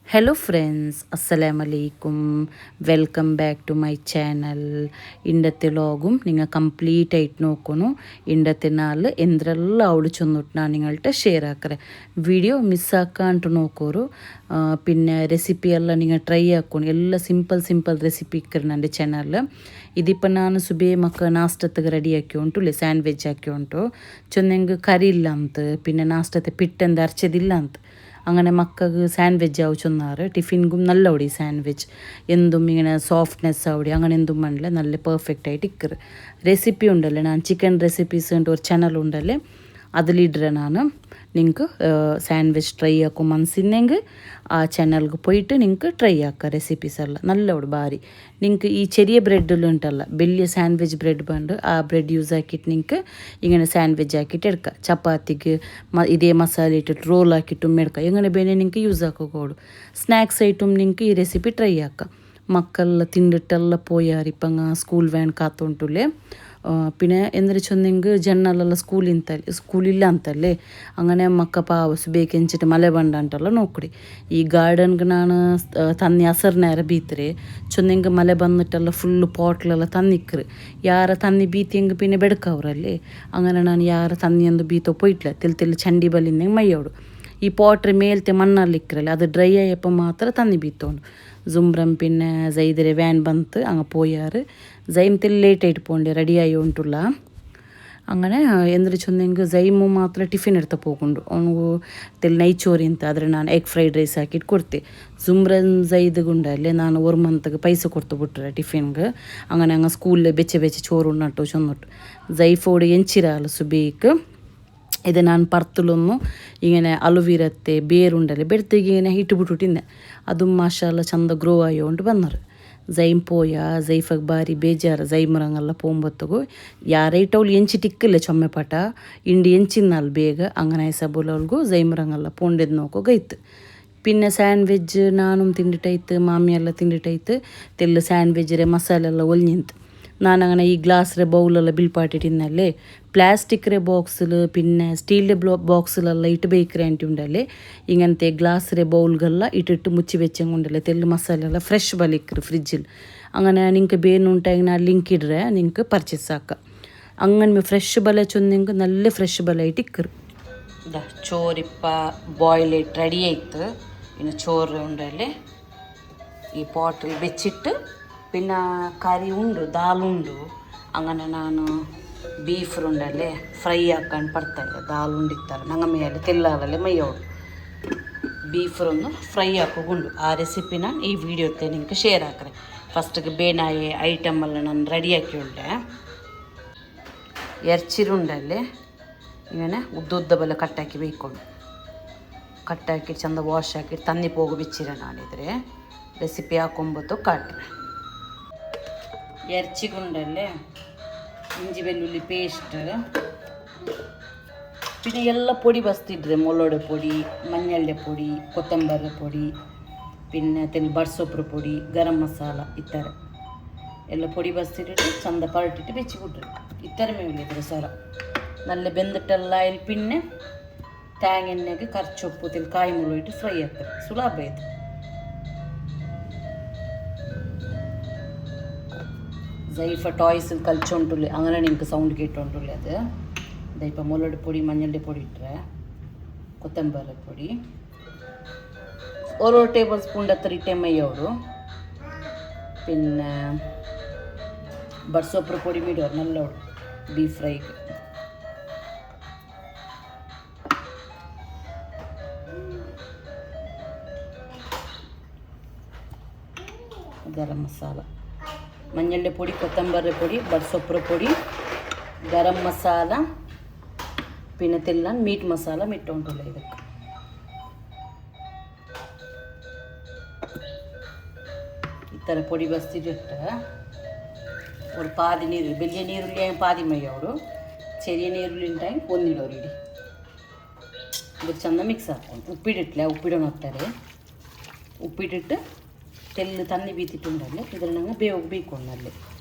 Hello friends, Assalamu alaikum. Welcome back to my channel. ഇണ്ടത്തെ ലോഗും നിങ്ങൾ complete ആയിട്ട് നോക്കുന്നു. ഇണ്ടത്തെ നാല് എന്തെല്ലാം അവിടെ ചെന്നിട്ട് ഞാൻ നിങ്ങളുടെ ഷെയർ ആക്കറേ വീഡിയോ മിസ്സാക്കാണ്ട് നോക്കോರು പിന്നെ ರೆಸಿಪಿ ಎಲ್ಲ നിങ്ങൾ ಟ್ರೈ ಹಾಕೊಂಡು ಎಲ್ಲ ಸಿಂಪಲ್ ರೆಸಿಪಿ ಇಕ್ಕರು ನನ್ನ ಚಾನಲ್ ഇതിപ്പോൾ ನಾನು ಸುಬೇ ಮಕ್ಕ ನಾಷ್ಟಕ್ಕೆ ರೆಡಿ ಹಾಕಿ ಉಂಟು ಇಲ್ಲ ಸ್ಯಾಂಡ್ವಿಚ್ ಹಾಕಿ ಉಂಟು ಚೊಂದಂಗೆ ಕರಿ ಇಲ್ಲ ಅಂತ പിന്നെ ನಾಷ್ಟത്തെ പിട്ടെന്ത് അരച്ചതില്ല ಅಂತ അങ്ങനെ മക്കൾക്ക് സാൻഡ്വിച്ച് ആവശ്യമെന്നാറ് ടിഫിൻകും നല്ല ഓടി സാൻഡ്വിച്ച് എന്തും ഇങ്ങനെ സോഫ്റ്റ്നെസ് ആവടി അങ്ങനെ എന്തും മണില്ല നല്ല പെർഫെക്റ്റ് ആയിട്ട് ഇക്കറ് റെസിപ്പി ഉണ്ടല്ലേ ഞാൻ ചിക്കൻ റെസിപ്പീസ് ഉണ്ട് ഒരു ചാനൽ ഉണ്ടല്ലേ അതിലിಡ್ರೆ ನಾನು നിങ്ങൾക്ക് ಸ್ಯಾಂಡ್ವಿಚ್ ಟ್ರೈ ಹಾಕೋ ಮನಸ್ಸಿಂದೆಂಗೆ ಆ ಚಾನಲ್ಗೆ പോയിട്ട് നിങ്ങൾക്ക് ಟ್ರೈ ಹಾಕ ರೆಸಿಪೀಸ್ ಎಲ್ಲ നല്ല ಭಾರಿ നിങ്ങൾക്ക് ഈ ചെറിയ ബ്രെഡിൽ ഉണ്ടല്ല വലിയ സാൻഡ്വിച്ച് ബ്രെഡ് ബണ്ട് ആ ബ്രെഡ് യൂസ് ആക്കിയിട്ട് നിങ്ങൾക്ക് ഇങ്ങനെ സാൻഡ്വിച്ച് ആക്കിയിട്ട് എടുക്കാം ചപ്പാത്തിക്ക് ഇതേ മസാല ഇട്ടിട്ട് റോൾ ആക്കിയിട്ടും എടുക്കാം എങ്ങനെ ಬೇನೆ നിങ്ങൾക്ക് യൂസ് ആക്കോളൂ സ്നാക്സ് ആയിട്ടും നിങ്ങൾക്ക് ഈ റെസിപ്പി ട്രೈ ആക്കാം മക്കളെಲ್ಲ ತಿಂದಿಟ್ಟೆಲ್ಲ പോയാറ് ഇപ്പം സ്കൂൾ ವ್ಯಾನ್ ಕಾತುಂಟುಲೆ പിന്നെ എന്തൊരു ചൊന്നെങ്കിൽ ജനറലെല്ലാം സ്കൂളില്ല ಅಂತಲ್ಲೇ അങ്ങനെ ಮಕ್ಕ ಪಾವಸು ಬೇಕೆಂಚಿಟ್ಟು ಮಳೆ ಬಂಡಂಟಲ್ಲ ನೋಡ್ಕೊಡಿ ಈ ಗಾರ್ಡನ್ಗೆ ನಾನು ತನ್ನಿ ಹಸರು ನೇರ ಬೀತ್ರೆ ಚೊಂದೆಂಗೆ ಮಳೆ ಬಂದಿಟ್ಟೆಲ್ಲ ಫುಲ್ಲು ಪಾಟ್ಲೆಲ್ಲ ತನ್ನಿಕ್ರು ಯಾರ ತನ್ನಿ ಬೀತಿಯಂಗೆ പിന്നെ ಬೆಡ್ಕವ್ರಲ್ಲಿ അങ്ങനെ ನಾನು ಯಾರ ತನ್ನಿಯಂದು ಬೀತೋ പോയിട്ടില്ല ತೆಲ್ ಚಂಡಿ ಬಲ್ಲಿಂದಂಗೆ ಮೈಯೋಡು ഈ പോട്ടർ മേലത്തെ മണ്ണല്ലിക്കറല്ലേ അത് ഡ്രൈ ആയപ്പോൾ മാത്രം തന്നി ബീത്തോണ്ട് സുംബ്രം പിന്നെ സൈദിരെ ವ್ಯಾನ್ ಬಂತು അങ്ങ് പോയാറ് സൈമത്തിൽ ലേറ്റായിട്ട് പോകണ്ടേ റെഡിയായി ഉണ്ടുള്ള അങ്ങനെ എന്തൊരു ചൊന്നെങ്കിൽ സൈമು ಮಾತ್ರ ಟಿಫಿನ್ എടുത്ത് പോകുന്നുണ്ട് ಅವನಿಗೂ ತೆಲ್ ನೈಚೋರಿ ಅಂತ ಆದರೆ ನಾನು ಎಗ್ ಫ್ರೈಡ್ ರೈಸ್ ಹಾಕಿಟ್ಟು ಕೊಡ್ತೆ ಸುಮ್ರನ್ ಸೈದ್ಗುಂಡಲ್ಲೇ ನಾನು 1 ಮಂತ್ಗೆ ಪೈಸೆ ಕೊಡ್ತು ಬಿಟ್ರೆ ಟಿಫಿನ್ಗೆ അങ്ങനെ അങ്ങ് സ്കൂളിൽ ಬೆಚ್ಚ ചോറ് ഉണ്ണട്ടു ചൊന്നിട്ട് സൈഫോട് ಎಂಚಿರಲ್ಲ ಸುಬೇಕ್ ഇത് ഞാൻ പർത്തിലൊന്നും ഇങ്ങനെ അലുവിരത്തെ ಬೇರುಂಡಲ್ಲಿ ಬೆಡ್ತಿಗೆ ഇങ്ങനെ ഇട്ടുಬಿಟ್ಟು ತಿಂದೆ ಅದು ಮಾಷಾಲ್ಲ ಚಂದ ಗ್ರೋ ಆಯೋണ്ട് ಬಂದರು ಜೈಮ್ ಪೋಯ ಜೈಫಗೆ ಬಾರಿ ಬೇಜಾರು ಜೈಮರಂಗೆಲ್ಲ പോകുമ്പോഴത്തേക്കും ಯಾರೈಟವ್ಲು ಎಂಚಿಟ್ಟಿಕ್ಕಿಲ್ಲ ಚೊಮ್ಮೆ ಪಟ ಇಂಡಿ ಎಂಚಿನ್ನಲ್ಲ ಬೇಗ അങ്ങനെ ಸಬುಲವ್ರಿಗೂ ಜೈಮರಂಗೆಲ್ಲ ಪೋಂಡೆದು നോക്കുകೈತು പിന്നെ ಸ್ಯಾಂಡ್ವಿಚ್ ನಾನು ತಿಂದಿಟ್ಟೈತೆ ಮಾಮಿಯೆಲ್ಲ ತಿಂದಿಟ್ಟೈತೆ ತೆಲ್ಲು ಸ್ಯಾಂಡ್ವಿಚ್ರೆ ಮಸಾಲೆ ಎಲ್ಲ ಒಲ್ഞ്ഞിಂತು ഞാനങ്ങനെ ഈ ഗ്ലാസ്സിലെ ബൗളെല്ലാം ബിൽപ്പാട്ടിട്ടിന്നല്ലേ പ്ലാസ്റ്റിക്കിലെ ബോക്സിൽ പിന്നെ സ്റ്റീലിൻ്റെ ബോക്സിലെല്ലാം ഇട്ട് ബേക്കറായിട്ടുണ്ടല്ലേ ഇങ്ങനത്തെ ഗ്ലാസ്സിലെ ബൗളുകളെല്ലാം ഇട്ടിട്ട് മുಚ್ಚಿ വെച്ചങ്ങുണ്ടല്ലേ തെല്ല് മസാല എല്ലാം ഫ്രഷ് ബലിക്കറ് ഫ്രിഡ്ജിൽ അങ്ങനെ നിങ്ങൾക്ക് ಬೇನುಂಟಾಗಿ ನಾನು ಲಿಂಕ್ ಇಡ್ರೆ നിങ്ങൾക്ക് പർച്ചേസ് ആക്കാം അങ്ങനെ ഫ്രഷ് ബല ചൊന്നെങ്കിൽ നല്ല ഫ്രഷ് ബലമായിട്ട് ഇക്കറ് ചോറിപ്പ ബോയിലായിട്ട് റെഡി ആയിട്ട് പിന്നെ ചോറ് ഉണ്ടല്ലേ ഈ പോട്ടിൽ വെച്ചിട്ട് പിന്നെ കറി ഉണ്ട് ദാലുണ്ട് അങ്ങനെ ನಾನು ಬೀಫ್ ಉಂಡಲ್ಲೇ ಫ್ರೈ ಹಾಕೊಂಡು ಬರ್ತಾರೆ ದಾಲ್ ಉಂಡಿತ್ತಾರೆ ನಂಗೆ ಮೇಲೆ ತೆಲ್ಲಾಲಲ್ಲೇ ಮೈಯೋಡು ಬೀಫ್ರನ್ನು ಫ್ರೈ ಹಾಕೋಗುಂಡು ಆ ರೆಸಿಪಿ ನಾನು ಈ ವಿಡಿಯೋത്തെ ನಿಮಗೆ ಶೇರ್ ಹಾಕ್ರೆ ಫಸ್ಟಿಗೆ ಬೇನಾಯಿ ಐಟಮೆಲ್ಲ ನಾನು ರೆಡಿ ಹಾಕಿ ಉಂಡೆ ಎರ್ಚಿರುಂಡಲ್ಲೇ ഇങ്ങനെ ഉദ്ദ പോലെ കട്ടാക്കി വെയ്ಕೊಂಡು കട്ടാക്കി ಚಂದ ವಾಶ್ ಹಾಕಿ ತನ್ನಿ ಹೋಗು ಬಿಚ್ಚಿರ ನಾನಿದ್ರೆ ರೆಸಿಪಿ ಹಾಕೊಂಬತ್ತು ಕಾಟ್ರೆ എർച്ചിക്കുണ്ടല്ലേ ഇഞ്ചി വെല്ലുള്ളി പേസ്റ്റ് പിന്നെ ಎಲ್ಲ പൊടി ಬಸ್ತಿಡ್ರೆ ಮೊಳೋಡೆ പൊടി മഞ്ഞളുടെ പൊടി ಕೊತ್ತಂಬರಿ പൊടി പിന്നെ ತೆಲ್ ಬಡ್ಸೊಪ್ರ പൊടി ಗರಂ ಮಸಾಲ ಇತ್ತರ ಎಲ್ಲ പൊടി ಬಸ್ತಿಟ್ಟಿട്ട് ಚಂದ ಪರಟಿಟ್ಟು ಬೆಚ್ಚಿಬಿಟ್ರೆ ಇತ್ತರ ಮೇಲಿದ್ರೆ ಸರ നല്ല ಬೆಂದಿಟ್ಟೆಲ್ಲ ಇಲ್ಲಿ പിന്നെ തേങ്ങ എണ്ണೆಗೆ ಕರ್ಚೊಪ್ಪು ತೆಲ್ ಕಾಯಿ ಮುಳ್ಳು ಇಟ್ಟು ಫ್ರೈ ಆಗ್ತದೆ ಸುಲಭ ಇದು ജൈഫ ടോയ്സിൽ കളിച്ചോണ്ടുള്ളി അങ്ങനെ നിങ്ങൾക്ക് സൗണ്ട് കേട്ടോണ്ടുള്ളി അത് ഇപ്പം മുളക് പൊടി മഞ്ഞളുടെ പൊടി ഇട്ടേ കൊത്തമ്പരി പൊടി ഓരോ ടേബിൾ സ്പൂണിൻ്റെ അത്ര ഇട്ടേ മയ്യോಡು പിന്നെ ബഡ്സോപ്ര പൊടി മീഡോರು നല്ലോಡು ബീഫ് ഫ്രൈക്ക് ಗರಂ ಮಸಾಲ മഞ്ഞളുടെ പൊടി കൊത്തമ്പരി പൊടി ബഡ്സൊപ്ര പൊടി ഗരം മസാല പിന്നെ തെല്ലാൻ മീറ്റ് മസാല ഇട്ടുകൊണ്ടുള്ള ഇതൊക്കെ ഇത്ര പൊടി ബസ്തിട്ടിട്ട് ഒരു പാതി നീരുള്ളി വലിയ നീരുള്ളി പാതി മയ്യോಡು ചെറിയ നീരുള്ളി ഉണ്ടായി ഒന്നിടോരിടി ഇത് ചന്ത മിക്സ് ആക്കും ഉപ്പിട്ടിട്ടില്ല ഉപ്പിടണം ഒത്തരെ ഉപ്പിട്ടിട്ട് ತೆಲ್ಲು ತನ್ನಿ ಬೀತಿಟ್ಟುಂಡಲ್ಲಿ ಇದ್ರ ನಂಗೆ ಬೇಯ್ಕೊಂಡಲ್ಲಿ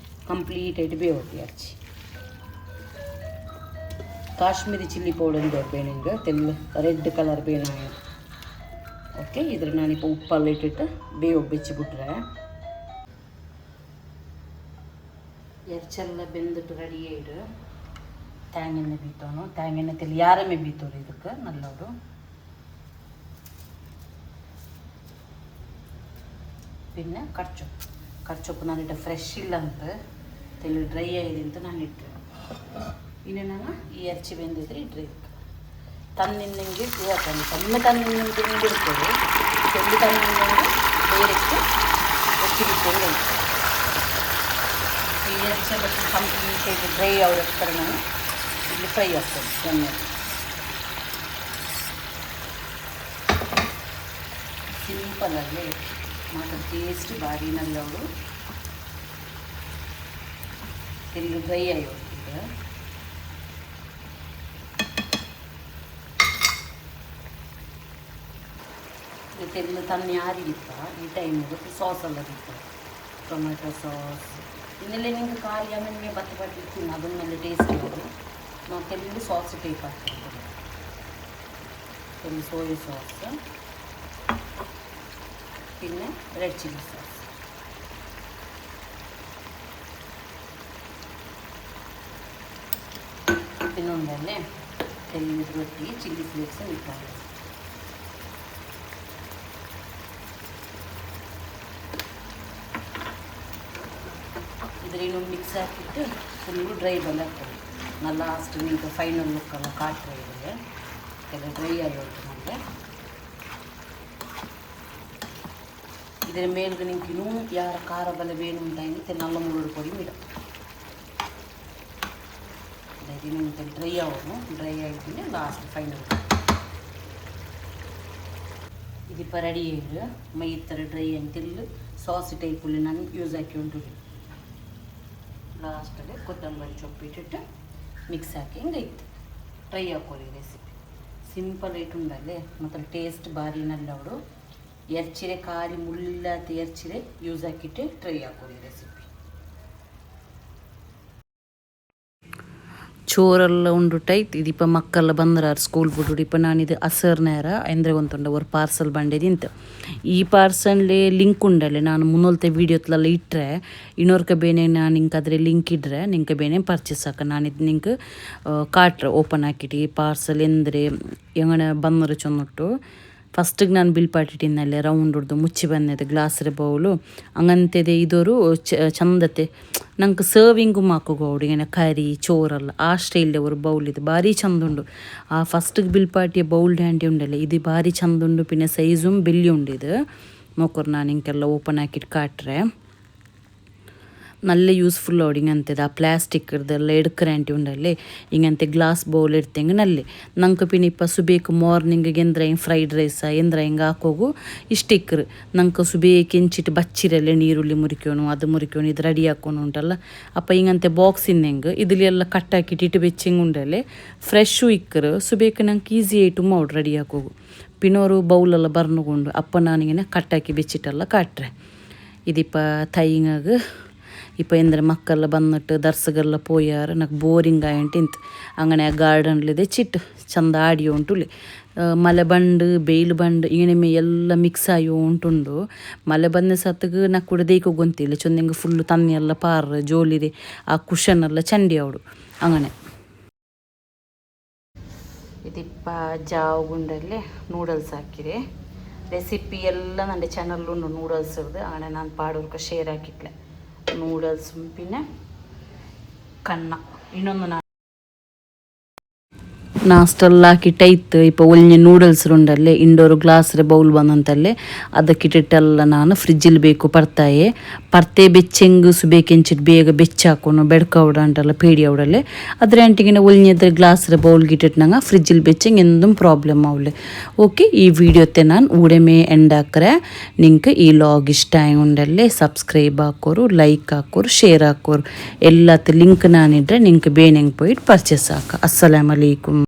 ಕಂಪ್ಲೀಟಾയിട്ട് ಬೇಯೋಗಿ ಅರ್ಚಿ ಕಾಶ್ಮೀರಿ ಚಿಲ್ಲಿ ಪೌಡರ್ ಬೇಣಿಂಗೆ ತೆಲ್ಲು ರೆಡ್ ಕಲರ್ ಬೇನಾಯ ಓಕೆ. ಇದ್ರ ನಾನಿപ്പോൾ ಉಪ್ಪೆಲ್ಲ ಇಟ್ಟಿಟ್ಟು ಬೇವು ಬೆಚ್ಚಿಬಿಟ್ರೆ ಎರ್ಚೆಲ್ಲ ಬೆಂದಿಟ್ಟು ರೆಡಿ ಆಯಿಡು തേങ്ങ ബീത്തോണു തേങ്ങ തെളിയാറമേ ബീത്തോളൂ ಇದಕ್ಕೆ നല്ലോಡು പിന്നെ ಕರ್ಚೊಪ್ಪು ನಾನಿಟ್ಟು ಫ್ರೆಶ್ ಇಲ್ಲ ಅಂತ ತೆಲು ಡ್ರೈ ಆಗಿದೆ ಅಂತ ನಾನು ಇಟ್ಟೆ. ಇನ್ನು ನಾನು ಈ ಎರ್ಚಿ ಬೆಂದಿದ್ರೆ ಇಟ್ಟರೆ ಇದಕ್ಕೆ ತನ್ನಿಂದಂಗೆ ಹಾಕೊಂಡು ಕಮ್ಮಿ ತನ್ನಿಂದಂಗೆ ಇಡ್ತೇವೆ ತೆಲು ತನ್ನಿಂದಂಗೆ ಬೇರೆಕ್ಕೆ ಒಟ್ಟಿಗಿಟ್ಕೊಂಡು ಈ ಎರ್ಚಿ ಬಟ್ ಕಂಪ್ಲೀಟಾಗಿ ಡ್ರೈ ಅವರ ನಾನು ಇಲ್ಲಿ ಫ್ರೈ ಆಗ್ತದೆ ಎಣ್ಣೆ ಸಿಂಪಲಾಗಿ ಮಾತ್ರ ಟೇಸ್ಟ್ ಭಾರಿ ನಲ್ಲವಳು ತೆಲು ಡ್ರೈ ಆಗಿ ಹೋಗ್ತಿದೆ. ತೆಲು ತನ್ನಿ ಆರಿಗಿತ್ತ ಈ ಟೈಮಿಗೆ ಸಾಸ್ ಎಲ್ಲ ಬಿತ್ತು ಟೊಮೆಟೊ ಸಾಸ್ ಇನ್ನೆಲ್ಲ ನಿಮಗೆ ಖಾಲಿ ಆಮೇಲೆ ಬತ್ತೆ ತಿನ್ನು ಅದನ್ನೆಲ್ಲ ಟೇಸ್ಟ್ ಇರೋದು. ನಾವು ತೆಲು ಸಾಸ್ ಟೈಪ್ ಹಾಕ್ತೀವಿ ತೆಲು ಸೋಯಾ ಸಾಸ್ പിന്നെ റെഡ് ചില്ലി സോസ് പിന്നെ ഉണ്ടല്ലേ തെല്ലിട്ട് വെട്ടി ചില്ലി ഫ്ലേക്സ് ഇട്ടാൽ ಇದರೇನು ಮಿಕ್ಸ್ ಹಾಕಿಟ್ಟು ಫುಲ್ಲು ಡ್ರೈ ಬಂದಾಗ್ತದೆ. ನಾನು ಲಾಸ್ಟ್ ನಿಮಗೆ ಫೈನಲ್ ಲುಕ್ಕೆಲ್ಲ ಕಾಟ್ರೆ ಇದೆ ಎಲ್ಲ ಡ್ರೈ ಆಗಿ ಹೋಗ್ತು ನನಗೆ. ಇದರ ಮೇಲ್ಗೆ ನಿಂಗೆ ಇನ್ನೂ ಯಾರ ಖಾರ ಬಲ ಬೇನು ಉಂಟಾಯಿತು ನಲ್ಲ ಮುರುಡು ಪೊಡಿ ಮಿಡ ಅದೇ ನಿಮಗೆ ಡ್ರೈ ಆಗೋನು ಡ್ರೈ ಆಗಿದ್ದೀನಿ ಲಾಸ್ಟ್ ಫೈನಲ್ ಇದಿಪ್ಪ ರೆಡಿ ಆಗಿ ಮೈ ಈ ಥರ ಡ್ರೈ ಅಂತಿಲ್ಲ ಸಾಸ್ ಟೈಪಲ್ಲಿ ನಾನು ಯೂಸ್ ಹಾಕಿ ಉಂಟು. ಲಾಸ್ಟಲ್ಲಿ ಕೊತ್ತಂಬರಿ ಸೊಪ್ಪು ಇಟ್ಟಿಟ್ಟು ಮಿಕ್ಸ್ ಹಾಕಿ ಹಿಂಗೈತೆ ಟ್ರೈ ಹಾಕೋರಿ ರೆಸಿಪಿ ಸಿಂಪಲ್ ಐಟ್ ಉಂಡಲ್ಲೇ ಮತ್ತು ಟೇಸ್ಟ್ ಭಾರಿ ನಲ್ಲವಳು ಎರ್ಚಿರೆ ಖಾಲಿ ಮುಳ್ಳಿಲ್ಲದ ಎರ್ಚಿರೆ ಯೂಸ್ ಹಾಕಿಟ್ಟು ಟ್ರೈ ಹಾಕೋರಿ ರೆಸಿಪಿ. ചോറെല്ലാം ഉണ്ടിട്ടായിട്ട് ഇതിപ്പോൾ മക്കളെല്ലാം ಬಂದರಾರು ಸ್ಕೂಲ್ ಬಿಟ್ಟು ಇಪ್ಪ ನಾನಿದು ಅಸರ್ನೇರ ಎಂದ್ರೆ ಒಂತುಂಡ ಒಂದು ಪಾರ್ಸಲ್ ಬಂದಿದೆ ಇಂತ ಈ ಪಾರ್ಸಲ್ಲೆ ಲಿಂಕ್ ಉಂಡಲ್ಲೇ ನಾನು ಮುನ್ನೋಲ್ತೆ ವೀಡಿಯೋತ್ಲೆಲ್ಲ ಇಟ್ಟರೆ ಇನ್ನೊರ್ಕ ಬೇನೆ ನಾನು ನಿಂಗೆ ಅದ್ರ ಲಿಂಕ್ ಇಡ್ರೆ ನಿಂಗೆ ಬೇನೆ ಪರ್ಚೇಸ್ ಹಾಕ ನಾನಿದು ನಿಂಗೆ ಕಾಟ್ರೆ ಓಪನ್ ಹಾಕಿಟ್ಟು ಈ ಪಾರ್ಸಲ್ ಎಂದರೆ ಎಂಗನೆ ಬಂದರು ಚೊನ್ನೊಟ್ಟು ಫಸ್ಟಿಗೆ ನಾನು ಬಿಲ್ ಪಾಟಿಟ್ಟಿನಲ್ಲೇ ರೌಂಡ್ ಹೊಡ್ದು ಮುಚ್ಚಿ ಬಂದಿದೆ ಗ್ಲಾಸ್ರೆ ಬೌಲು ಹಂಗಂತಿದೆ ಇದವರು ಚಂದತೆ ನಂಗೆ ಸರ್ವಿಂಗು ಮಾಕೋಗೋ ಹುಡುಗಿನ ಕರಿ ಚೋರಲ್ಲ ಆ ಸ್ಟೈಲ್ಡೆ ಅವರು ಬೌಲ್ ಇದು ಭಾರಿ ಚಂದ ಉಂಡು. ಆ ಫಸ್ಟಿಗೆ ಬಿಲ್ ಪಾಟಿಯ ಬೌಲ್ ಡ್ಯಾಂಡಿ ಉಂಡಲ್ಲ ಇದು ಭಾರಿ ಚಂದ ಉಂಡು ಪಿನ್ನ ಸೈಜು ಬೆಲ್ಲಿ ಉಂಡು ಇದು ನೋಕೋರು ನಾನು ಹಿಂಗೆಲ್ಲ ಓಪನ್ ಹಾಕಿಟ್ಟು ಕಾಟ್ರೆ നല്ല യൂസ്ഫുൾ ഓടി ഇങ്ങനത്തെ ആ പ്ലാസ്റ്റിക് ഇതെല്ലാം എടുക്കറാൻറ്റി ഉണ്ടല്ലേ ഇങ്ങനത്തെ ഗ്ലാസ് ബൗൾ എടുത്തെങ്കിൽ നല്ല നമുക്ക് പിന്നെ ഇപ്പം സുബേക്ക് മോർണിംഗിಗೆ ಎಂದ್ರಾಯಿಂಗ್ ಫ್ರೈಡ್ ರೈಸ ಎಂದ್ರಾಯಿಂಗ್ ಹಾಕೋಗು ಇಷ್ಟಿಕ್ಕರು ನಂಗೆ ಸುಬೇಕ್ ಎಂಚಿಟ್ಟು ಬಚ್ಚಿರಲ್ಲೇ ನೀರುಳ್ಳಿ ಮುರಿಕೋನು ಅದು ಮುರಿಕೋನು ಇದು ರೆಡಿ ಹಾಕೋನು ಉಂಟಲ್ಲ ಅಪ್ಪ ಹಿಂಗಂತೆ ಬಾಕ್ಸ್ ಇನ್ನೆಂಗೆ ಇದೆಲ್ಲ ಕಟ್ಟಾಕಿಟ್ಟು ಇಟ್ಟು ಬೆಚ್ಚಿಂಗ್ ಉಂಡಲ್ಲೇ ಫ್ರೆಶ್ಶು ಇಕ್ಕರು ಸುಬೇಕ್ ನಂಗೆ ಈಸಿ ಆಯಿತು ಮೌಡ್ ರೆಡಿ ಹಾಕೋಗು ಪಿನೋರು ಬೌಲೆಲ್ಲ ಬರ್ನುಕೊಂಡು ಅಪ್ಪ ನಾನಿങ്ങനെ ಕಟ್ಟಾಕಿ ಬೆಚ್ಚಿಟ್ಟೆಲ್ಲ ಕಾಟ್ರೆ ഇതിപ്പോൾ തൈങ്ങക്ക് ഇപ്പോൾ എന്തൊരു മക്കളെല്ലാം വന്നിട്ട് ദർശകരെല്ലാം പോയാറ് എനിക്ക് ബോറിംഗ് ആയിട്ട് ഇന്ന് അങ്ങനെ ആ ഗാർഡനിൽ തെച്ചിട്ട് ചന്ത ആടിയോ ഉണ്ടുള്ളി മല ಬಂಡು ಬೇಲು ಬಂಡು ഇങ്ങനെ ಎಲ್ಲ ಮಿಕ್ಸ್ ಆಗಿ ಉಂಟುಂಡು ಮಳೆ ಬಂದ ಸತ್ತಿಗೆ నాకు ಕೂಡ ದೇಕು ಗೊಂತಿಲ್ಲ ಚೊಂದಿಂಗೆ ಫುಲ್ಲು ತನ್ನಿ ಎಲ್ಲ ಪಾರು ಜೋಲಿರಿ ಆ ಕುಷನ್ ಎಲ್ಲ ಚಂಡಿ ಅವಡು അങ്ങനെ ഇതിപ്പ ജാവ് ഗുണ്ടല്ലേ നൂഡിൽസ് ಹಾಕಿದೆ ರೆಸಿಪಿ ಎಲ್ಲ ನನ್ನ ಚಾನಲ್ಲು ನೂಡಲ್ಸ್ ಇರೋದು അങ്ങനെ ನಾನು ಪಾಡೋರ್ಕ ಶೇರ್ ಹಾಕಿಟ್ಲೆ ನೂಡಲ್ಸ್ പിന്നെ ಕನ್ನ ಇನ್ನೊಂದು ನಾಷ್ಟೆಲ್ಲ ಹಾಕಿಟ್ಟೈತು ഇപ്പോൾ ഒളിഞ്ഞ ನೂಡಲ್ಸ್ ಉಂಡಲ್ಲೇ ಇಂಡೋರು ಗ್ಲಾಸ್ರೆ ಬೌಲ್ ಬಂದಂತಲ್ಲೇ ಅದಕ್ಕಿಟ್ಟಿಟ್ಟೆಲ್ಲ ನಾನು ಫ್ರಿಜ್ಜಿൽ ಬೇಕು ಪರ್ತಾಯೆ ಪರ್ತೆ ಬೆಚ್ಚೆಂಗು ಸುಬೇಕೆಂಚಿಟ್ಟು ಬೇಗ ಬೆಚ್ಚಾಕೋನು ಬೆಡ್ಕ ಅವಡ ಅಂಟಲ್ಲ ಪೇಡಿ ಅವಡಲ್ಲೇ ಅದ್ರ ಅಂಟಿಗಿನ ಒಲಿഞ്ഞದ್ರೆ ಗ್ಲಾಸ್ರೆ ಬೌಲ್ಗಿಟ್ಟಿಟ್ಟು ನಂಗೆ ಫ್ರಿಜ್ಜಿൽ ಬೆಚ್ಚೆಂಗೆ എന്തും ಪ್ರಾಬ್ಲಮ್ ಆವಲೆ ಓಕೆ ಈ ವಿಡಿಯೋത്തെ ನಾನು ಊಡೆಮೇ ಎಂಡ್ ಹಾಕ್ರೆ ನಿಂಗೆ ಈ ಲಾಗ್ ಇಷ್ಟ ಉಂಡಲ್ಲೇ ಸಬ್ಸ್ಕ್ರೈಬ್ ಹಾಕೋರು ಲೈಕ್ ಹಾಕೋರು ಶೇರ್ ಹಾಕೋರು ಎಲ್ಲತ್ತ ಲಿಂಕ್ ನಾನಿಡ್ರೆ ನಿಂಗೆ ಬೇನೆಂಗೆ ಪೋಯಿಟ್ಟು ಪರ್ಚೇಸ್ ಹಾಕ. ಅಸ್ಸಲಾಮು ಅಲೈಕುಮ್.